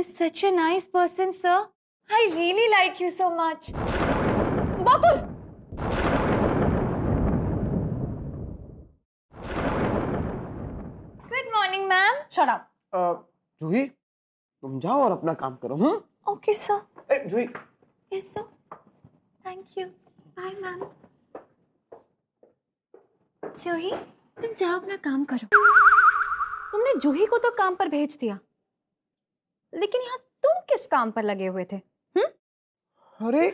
You're such a nice person, sir. I really like you so much. Bakul! Good morning, ma'am. Shut up. जूही, तुम जाओ और अपना काम करो। हम्म? Okay, sir. Juhi. Yes, sir. Thank you. Bye, ma'am. जूही, तुम जाओ अपना काम करो। तुमने जूही को तो काम पर भेज दिया, लेकिन यहाँ तुम किस काम पर लगे हुए थे? अरे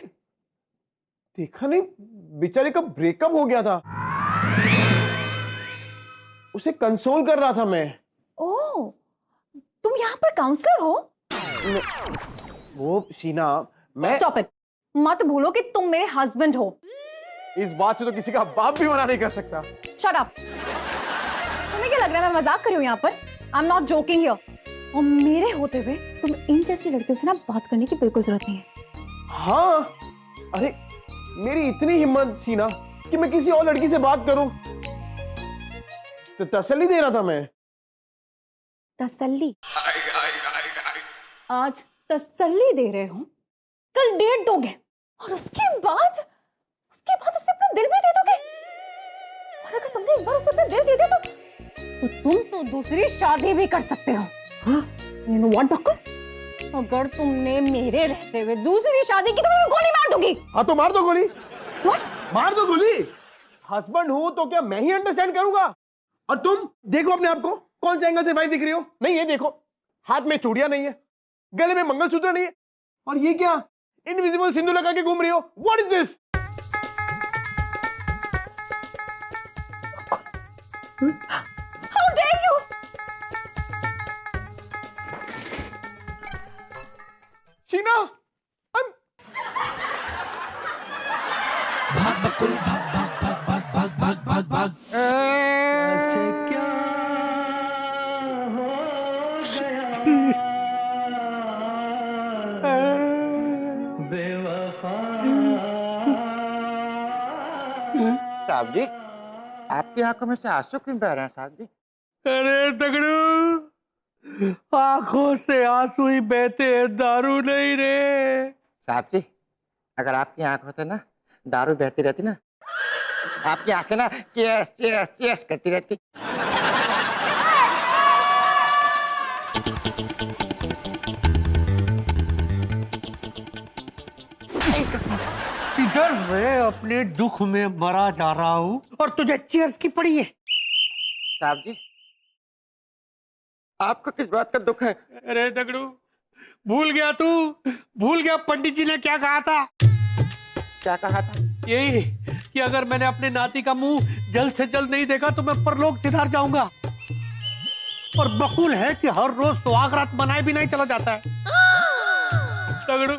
देखा नहीं, बेचारे का ब्रेकअप हो गया था, उसे कंसोल कर रहा था मैं। ओह, तुम यहाँ पर काउंसलर हो? वो शीना, मैं Stop it. मत भूलो कि तुम मेरे हस्बैंड हो। इस बात से तो किसी का बाप भी मना नहीं कर सकता। Shut up. तुम्हें क्या लग रहा है मैं मजाक कर रही हूँ यहाँ पर? I'm not joking here. और मेरे होते हुए तुम इन जैसी लड़कियों से ना बात करने की बिल्कुल जरूरत नहीं है। हाँ, अरे मेरी इतनी हिम्मत शीना कि मैं किसी और लड़की से बात करूं, तो तसल्ली दे रहा था मैं। तसल्ली? आज तसल्ली दे रहे हो, कल डेट दोगे और उसके बाद उसे अपना दिल भी दे दोगे। और अगर तुमने एक बार उसे अपना दिल दे दिया तो तुम तो दूसरी शादी भी कर सकते हो। हाँ? You know what, बकुल? अगर तुमने मेरे रहते हुए दूसरी शादी की तो मैं गोली मार दूंगी। हाँ तो मार दो गोली। What? मार दो गोली। हस्बैंड हूं तो क्या मैं ही अंडरस्टैंड करूंगा? और तुम देखो अपने आप को, कौन से एंगल से वाइफ दिख रही हो? नहीं, ये देखो, हाथ में चूड़ियां नहीं है, गले में मंगलसूत्र नहीं है, और ये क्या इनविजिबल सिंदूर लगा के घूम रही हो? What is this? How dare you? Sheena, साहब जी, आपकी आंखों में से आंसू क्यों बह रहे हैं साहब जी? अरे तगड़ू, आंखों से आंसू ही बहते हैं, दारू नहीं रे। साहब जी, अगर आपकी आंख होते ना दारू बहती रहती ना, आपकी आंखें ना चीयर्स चीयर्स चीयर्स करती रहती। इधर मैं अपने दुख में मरा जा रहा हूँ और तुझे चीयर्स की पड़ी है। साहब जी, आपको किस बात का दुख है? अरे तगड़ू, भूल गया पंडित जी ने क्या कहा था? क्या कहा था? यही कि अगर मैंने अपने नाती का मुंह जल्द से जल्द नहीं देखा तो मैं परलोक सिधार जाऊंगा। और बकुल है कि हर रोज सुहागरात मनाए भी नहीं चला जाता है। तगड़ू,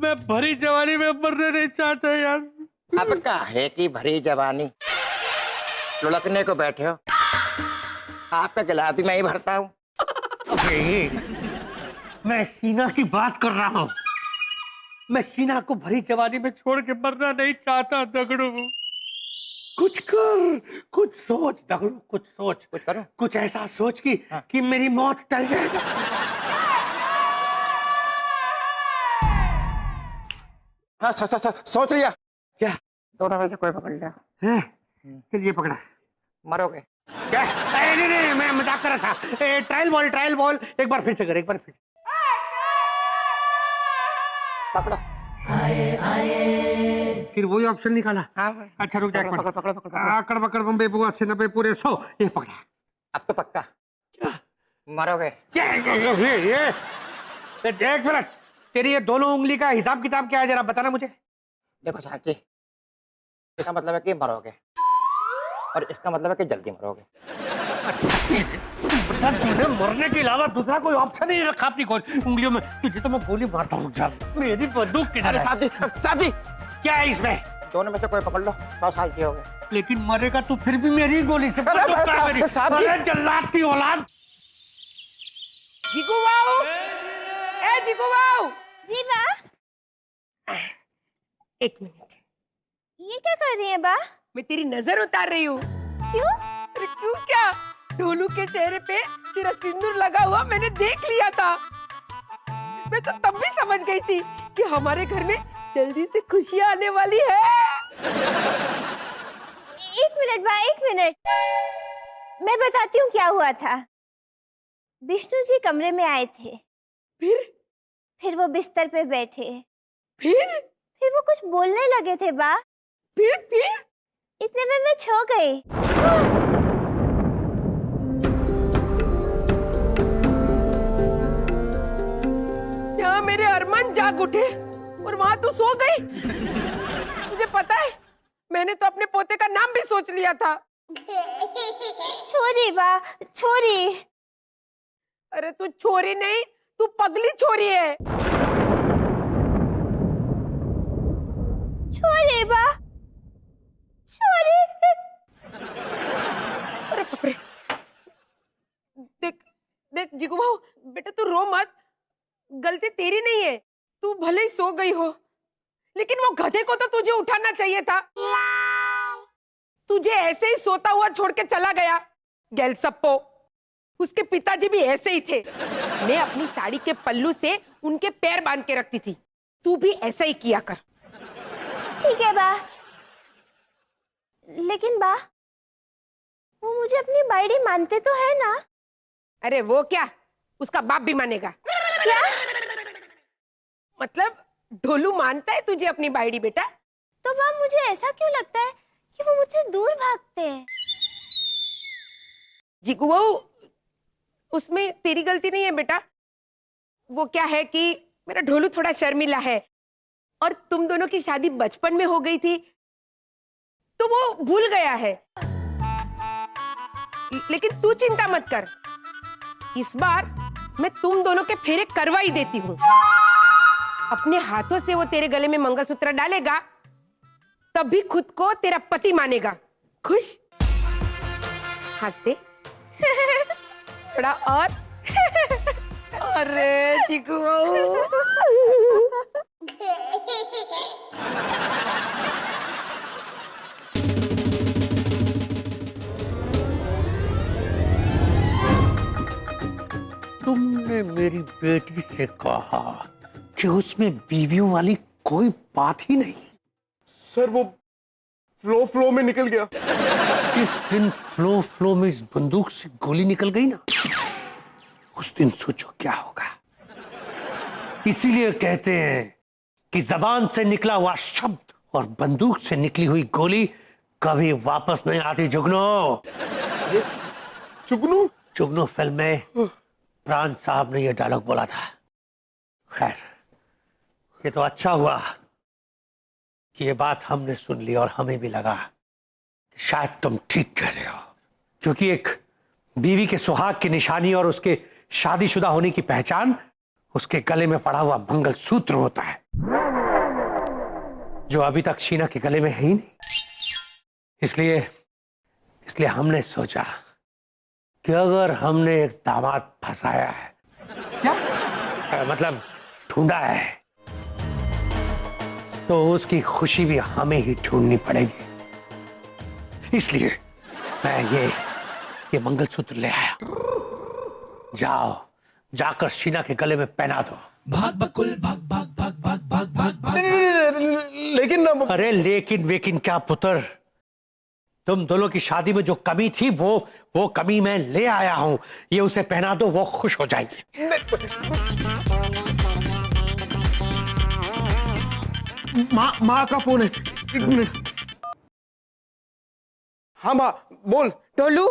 मैं भरी जवानी में मरने नहीं चाहता यार। अब काहे की भरी जवानी, लुढ़कने को बैठे हो? आपका गिलास भी मैं ही भरता हूँ। मैं शीना की बात कर रहा हूँ। मैं शीना को भरी जवानी में छोड़ के मरना नहीं चाहता दगड़ू। कुछ कर, कुछ सोच दगड़ू, कुछ सोच। कुछ करूं? कुछ ऐसा सोच कि मेरी मौत टल जाए। हाँ सोच लिया। क्या? दोनों में से कोई पकड़ लिया। चलिए पकड़ा। मरोगे? क्या? नहीं, मैं मजाक कर रहा था। ट्रायल बॉल एक बार फिर से कर, एक बार फिर से। पकड़ो। फिर वही ऑप्शन निकाला। हाँ अच्छा रुक जा, पकड़ो। आकड़ बकड़ बम्बे बुआ से 90 पूरे 100। ये पकड़ा। अब तो पक्का क्या? मरोगे? ये एक मिनट, तेरी ये दोनों उंगली का हिसाब किताब क्या है, जरा बताना मुझे। देखो साहब जी, इसका मतलब है कि मरोगे और इसका मतलब है कि जल्दी मरोगे। मरने के अलावा दूसरा कोई ऑप्शन ही नहीं रखा अपनी उंगलियों में। तुझे तो मैं गोली मारता हूँ। मेरी बंदूक किधर है? साहब जी क्या है इसमें? दोनों में से कोई पकड़ लो, 100 साल की हो गए। लेकिन मरेगा तो फिर भी मेरी गोली से। साहब जल्लाद की औलाद। जीकू बाबू, ए जीकू बाबू। जी बा, एक मिनट, ये क्या कर रही है बा? मैं तेरी नजर उतार रही हूँ। क्यों? अरे क्यों क्या, ढोलू के चेहरे पे तेरा सिंदूर लगा हुआ मैंने देख लिया था। मैं तो तब भी समझ गई थी कि हमारे घर में जल्दी से खुशियां आने वाली है। एक मिनट बा, एक मिनट, मैं बताती हूँ क्या हुआ था। विष्णु जी कमरे में आए थे, फिर वो बिस्तर पे बैठे, फिर वो कुछ बोलने लगे थे बा। फिर इतने में मैं छो गई। यहाँ मेरे अरमान जाग उठे और वहां तू सो गई। मुझे पता है, मैंने तो अपने पोते का नाम भी सोच लिया था। छोरी बा, छोरी। अरे तू छोरी नहीं, तू पगली छोरी है। छोरी बा, छोरी। अरे बाप रे। देख देख जीगू भाऊ, बेटा तू रो मत, गलती तेरी नहीं है। तू भले ही सो गई हो, लेकिन वो गधे को तो तुझे उठाना चाहिए था। तुझे ऐसे ही सोता हुआ छोड़ के चला गया। गेलसप्पो, उसके पिताजी भी ऐसे ही थे। मैं अपनी साड़ी के पल्लू से उनके पैर बांध के रखती थी। तू भी ऐसा ही किया कर। ठीक है बा, लेकिन बा, वो मुझे अपनी बायडी मानते तो है ना? अरे वो क्या, उसका बाप भी मानेगा। क्या? मतलब ढोलू मानता है तुझे अपनी बायडी बेटा? तो बा, मुझे ऐसा क्यों लगता है कि वो मुझसे दूर भागते हैं? जीगू बहू, उसमें तेरी गलती नहीं है बेटा। वो क्या है कि मेरा ढोलू थोड़ा शर्मीला है, और तुम दोनों की शादी बचपन में हो गई थी तो वो भूल गया है। लेकिन तू चिंता मत कर, इस बार मैं तुम दोनों के फेरे करवा ही देती हूँ। अपने हाथों से वो तेरे गले में मंगलसूत्र डालेगा, तब भी खुद को तेरा पति मानेगा। खुश? हंस दे। थोड़ा और। अरे चिकू बहू। तुमने मेरी बेटी से कहा कि उसमें बीवियों वाली कोई बात ही नहीं। सर वो फ्लो में निकल गया। जिस दिन फ्लो में इस बंदूक से गोली निकल गई ना, उस दिन सोचो क्या होगा। इसीलिए कहते हैं कि जबान से निकला हुआ शब्द और बंदूक से निकली हुई गोली कभी वापस नहीं आती। जुगनू, चुगनू? जुगनू फिल्म में प्राण साहब ने यह डायलॉग बोला था। खैर, ये तो अच्छा हुआ कि ये बात हमने सुन ली, और हमें भी लगा कि शायद तुम ठीक कह रहे हो, क्योंकि एक बीवी के सुहाग की निशानी और उसके शादीशुदा होने की पहचान उसके गले में पड़ा हुआ मंगलसूत्र होता है, जो अभी तक शीना के गले में है ही नहीं। इसलिए हमने सोचा कि अगर हमने एक दामाद फंसाया है, क्या मतलब ढूंढा है, तो उसकी खुशी भी हमें ही ढूंढनी पड़ेगी। इसलिए मैं ये मंगलसूत्र ले आया। जाओ, जाकर शीना के गले में पहना दो। भाग बकुल भाग भाग भाग भाग भाग भाग भाग। लेकिन अरे लेकिन क्या पुत्र, तुम दोनों की शादी में जो कमी थी वो कमी मैं ले आया हूं। ये उसे पहना दो, वो खुश हो जाएंगे। माँ का फोन है। एक मिनट। हाँ माँ, बोल। ढोलू,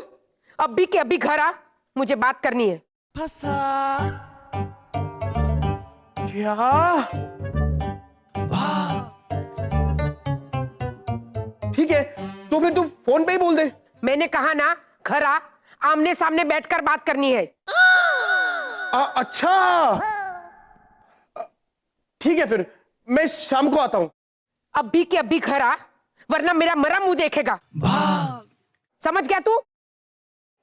अभी के अभी घर आ, मुझे बात करनी है। क्या? ठीक है, तो फिर तू फोन पे ही बोल दे। मैंने कहा ना, घर आ, आमने सामने बैठकर बात करनी है। अच्छा, ठीक है, फिर मैं शाम को आता हूं। अभी के अभी घर आ, वरना मेरा मरा मुंह देखेगा। समझ गया तू?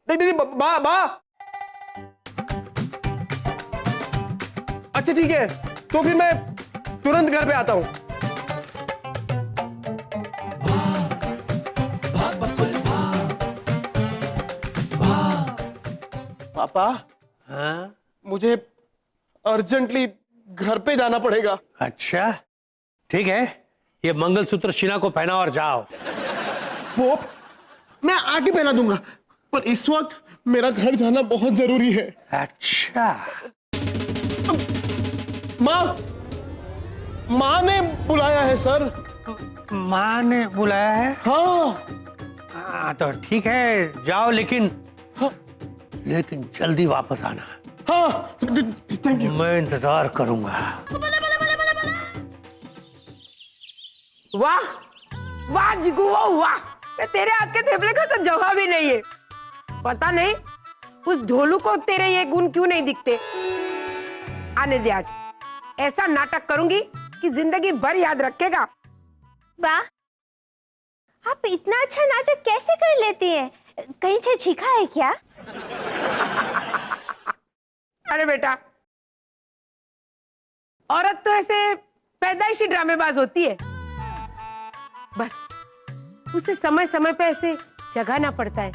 नहीं, बा। अच्छा ठीक है, तो फिर मैं तुरंत घर पे आता हूं। पापा, हाँ? मुझे अर्जेंटली घर पे जाना पड़ेगा। अच्छा ठीक है, ये मंगलसूत्र शीना को पहना और जाओ। वो मैं आके पहना दूंगा, पर इस वक्त मेरा घर जाना बहुत जरूरी है। अच्छा माँ ने बुलाया है सर। माँ ने बुलाया है? हाँ तो ठीक है जाओ, लेकिन हाँ, लेकिन जल्दी वापस आना। हाँ थैंक यू। मैं इंतजार करूंगा। वाह वाह जिगू, वाह तेरे हाथ के थेपले का तो जवाब ही नहीं है। पता नहीं उस ढोलू को तेरे ये गुण क्यों नहीं दिखते। आने दे, आज ऐसा नाटक करूंगी कि जिंदगी भर याद रखेगा। वाह, आप इतना अच्छा नाटक कैसे कर लेती हैं? कहीं से सीखा है क्या? अरे बेटा, औरत तो ऐसे पैदाइशी ड्रामेबाज होती है, बस उसे समय समय पे ऐसे जगाना पड़ता है।